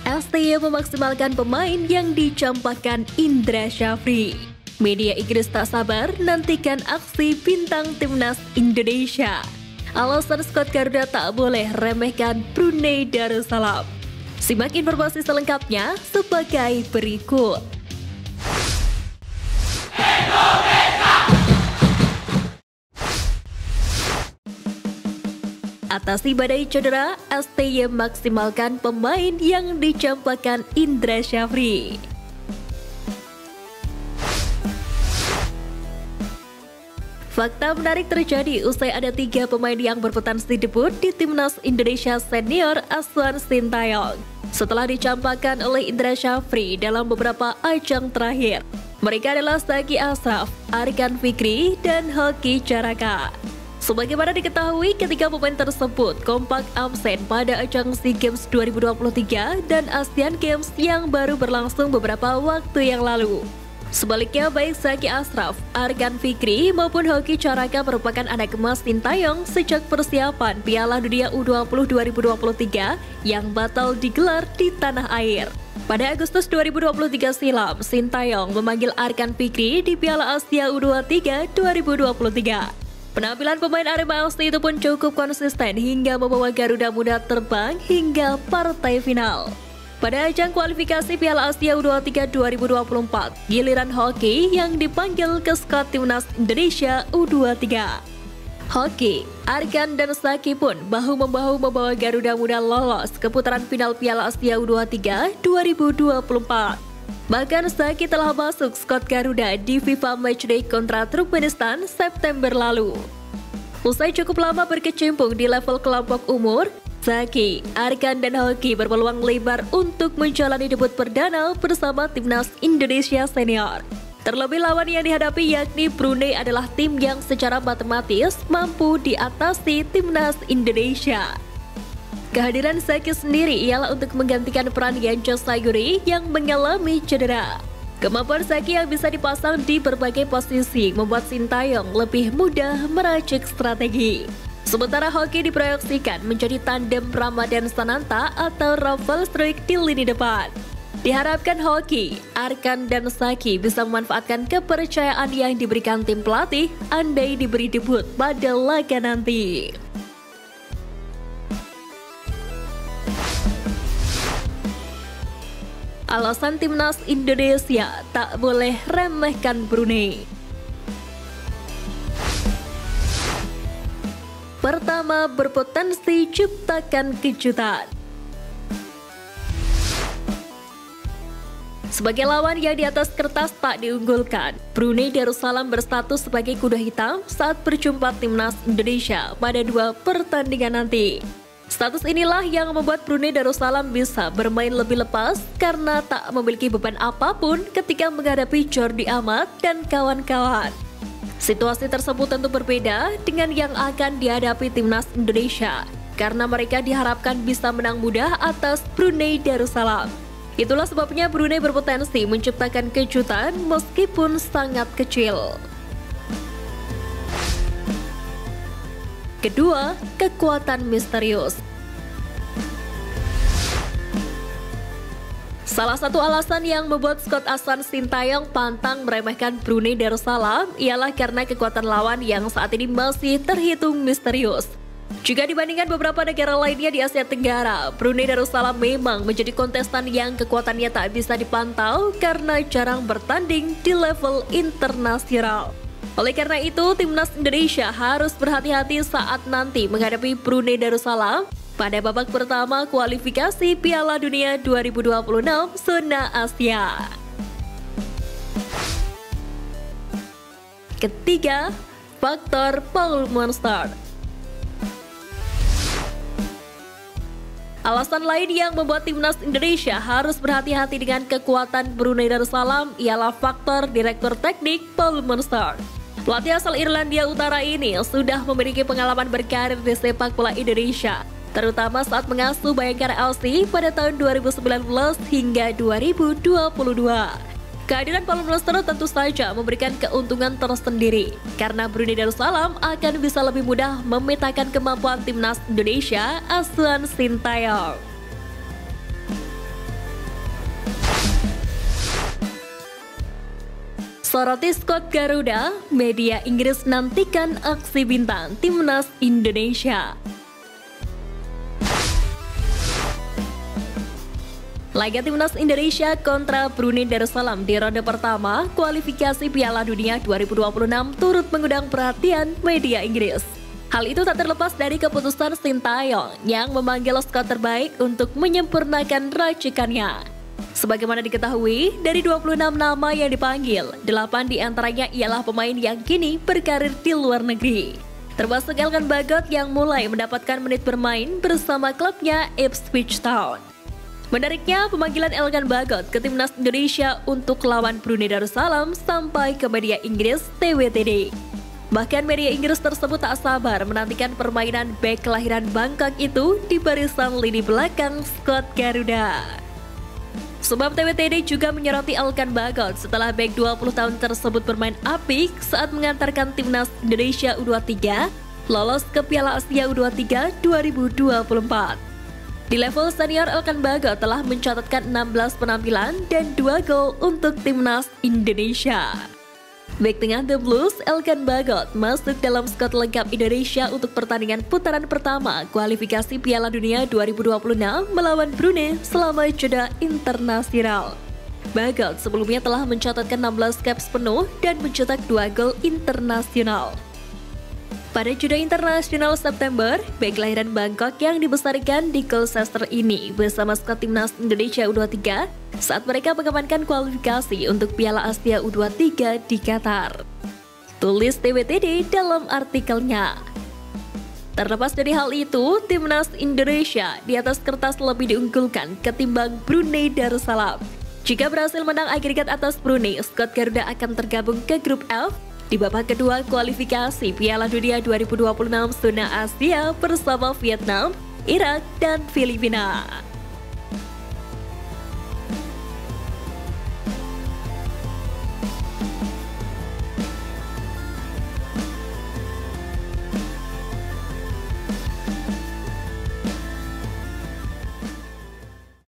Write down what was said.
STY memaksimalkan pemain yang dicampakkan Indra Syafri. Media Inggris tak sabar nantikan aksi bintang timnas Indonesia. Alasan skuad Garuda tak boleh remehkan Brunei Darussalam. Simak informasi selengkapnya sebagai berikut. Atasi badai cedera, STY maksimalkan pemain yang dicampakkan Indra Syafri. Fakta menarik terjadi usai ada 3 pemain yang berpotensi debut di Timnas Indonesia Senior Ahsan Sintayong setelah dicampakkan oleh Indra Syafri dalam beberapa ajang terakhir. Mereka adalah Zaki Ashraf, Arkan Fikri, dan Hoki Caraka. Sebagaimana diketahui, ketiga pemain tersebut kompak absen pada ajang SEA Games 2023 dan Asian Games yang baru berlangsung beberapa waktu yang lalu. Sebaliknya, baik Zaki Ashraf, Arkan Fikri maupun Hoki Caraka merupakan anak emas Sintayong sejak persiapan Piala Dunia U20 2023 yang batal digelar di tanah air. Pada Agustus 2023 silam, Sintayong memanggil Arkan Fikri di Piala Asia U23 2023. Penampilan pemain Arema FC itu pun cukup konsisten hingga membawa Garuda Muda terbang hingga partai final. Pada ajang kualifikasi Piala Asia U23 2024, giliran Hoki yang dipanggil ke skuad Timnas Indonesia U23. Hoki, Arkan, dan Zaki pun bahu-membahu membawa Garuda Muda lolos ke putaran final Piala Asia U23 2024. Bahkan Zaki telah masuk skuad Garuda di FIFA Matchday kontra Turkmenistan September lalu. Usai cukup lama berkecimpung di level kelompok umur, Zaki, Arkan, dan Hoki berpeluang lebar untuk menjalani debut perdana bersama Timnas Indonesia Senior. Terlebih lawan yang dihadapi yakni Brunei adalah tim yang secara matematis mampu diatasi Timnas Indonesia. Kehadiran Zaki sendiri ialah untuk menggantikan peran Yancho Sayuri yang mengalami cedera. Kemampuan Zaki yang bisa dipasang di berbagai posisi membuat Sintayong lebih mudah meracik strategi. Sementara Hoki diproyeksikan menjadi tandem Ramadan Sananta atau Rafael Struijk di lini depan. Diharapkan Hoki, Arkan, dan Zaki bisa memanfaatkan kepercayaan yang diberikan tim pelatih andai diberi debut pada laga nanti. Alasan Timnas Indonesia tak boleh remehkan Brunei. Pertama, berpotensi ciptakan kejutan. Sebagai lawan yang di atas kertas tak diunggulkan, Brunei Darussalam berstatus sebagai kuda hitam saat berjumpa Timnas Indonesia pada 2 pertandingan nanti. Status inilah yang membuat Brunei Darussalam bisa bermain lebih lepas karena tak memiliki beban apapun ketika menghadapi Jordi Amat dan kawan-kawan. Situasi tersebut tentu berbeda dengan yang akan dihadapi Timnas Indonesia karena mereka diharapkan bisa menang mudah atas Brunei Darussalam. Itulah sebabnya Brunei berpotensi menciptakan kejutan meskipun sangat kecil. Kedua, kekuatan misterius. Salah satu alasan yang membuat skuad Ahsan Sintayong pantang meremehkan Brunei Darussalam ialah karena kekuatan lawan yang saat ini masih terhitung misterius. Jika dibandingkan beberapa negara lainnya di Asia Tenggara, Brunei Darussalam memang menjadi kontestan yang kekuatannya tak bisa dipantau karena jarang bertanding di level internasional. Oleh karena itu, Timnas Indonesia harus berhati-hati saat nanti menghadapi Brunei Darussalam pada babak pertama kualifikasi Piala Dunia 2026 zona Asia. Ketiga, faktor Paul Monstart. Alasan lain yang membuat Timnas Indonesia harus berhati-hati dengan kekuatan Brunei Darussalam ialah faktor Direktur Teknik Paul Monstart. Pelatih asal Irlandia Utara ini sudah memiliki pengalaman berkarir di sepak bola Indonesia, terutama saat mengasuh Bayangkara FC pada tahun 2019 hingga 2022. Kehadiran Paul Monstart tentu saja memberikan keuntungan tersendiri, karena Brunei Darussalam akan bisa lebih mudah memetakan kemampuan Timnas Indonesia Ahsan Sintayong. Soroti skuad Garuda, media Inggris nantikan aksi bintang Timnas Indonesia. Laga Timnas Indonesia kontra Brunei Darussalam di ronde pertama kualifikasi Piala Dunia 2026 turut mengundang perhatian media Inggris. Hal itu tak terlepas dari keputusan Sintayong yang memanggil skuad terbaik untuk menyempurnakan racikannya. Sebagaimana diketahui, dari 26 nama yang dipanggil, 8 diantaranya ialah pemain yang kini berkarir di luar negeri. Termasuk Elkan Bagot yang mulai mendapatkan menit bermain bersama klubnya Ipswich Town. Menariknya, pemanggilan Elkan Bagot ke Timnas Indonesia untuk lawan Brunei Darussalam sampai ke media Inggris TWTD. Bahkan media Inggris tersebut tak sabar menantikan permainan bek kelahiran Bangkok itu di barisan lini belakang skuad Garuda. Sebab TWTD juga menyoroti Elkan Bagot setelah bek 20 tahun tersebut bermain apik saat mengantarkan Timnas Indonesia U23 lolos ke Piala Asia U23 2024. Di level senior, Elkan Bagot telah mencatatkan 16 penampilan dan 2 gol untuk Timnas Indonesia. Bek tengah The Blues, Elkan Bagot masuk dalam skuad lengkap Indonesia untuk pertandingan putaran pertama kualifikasi Piala Dunia 2026 melawan Brunei selama jeda internasional. Bagot sebelumnya telah mencatatkan 16 caps penuh dan mencetak 2 gol internasional. Pada jeda internasional September, bek kelahiran Bangkok yang dibesarkan di Colchester ini bersama skuad Timnas Indonesia U23 saat mereka mengamankan kualifikasi untuk Piala Asia U23 di Qatar. Tulis TWTD dalam artikelnya. Terlepas dari hal itu, Timnas Indonesia di atas kertas lebih diunggulkan ketimbang Brunei Darussalam. Jika berhasil menang agregat atas Brunei, skuad Garuda akan tergabung ke grup F di babak kedua kualifikasi Piala Dunia 2026 zona Asia bersama Vietnam, Irak, dan Filipina.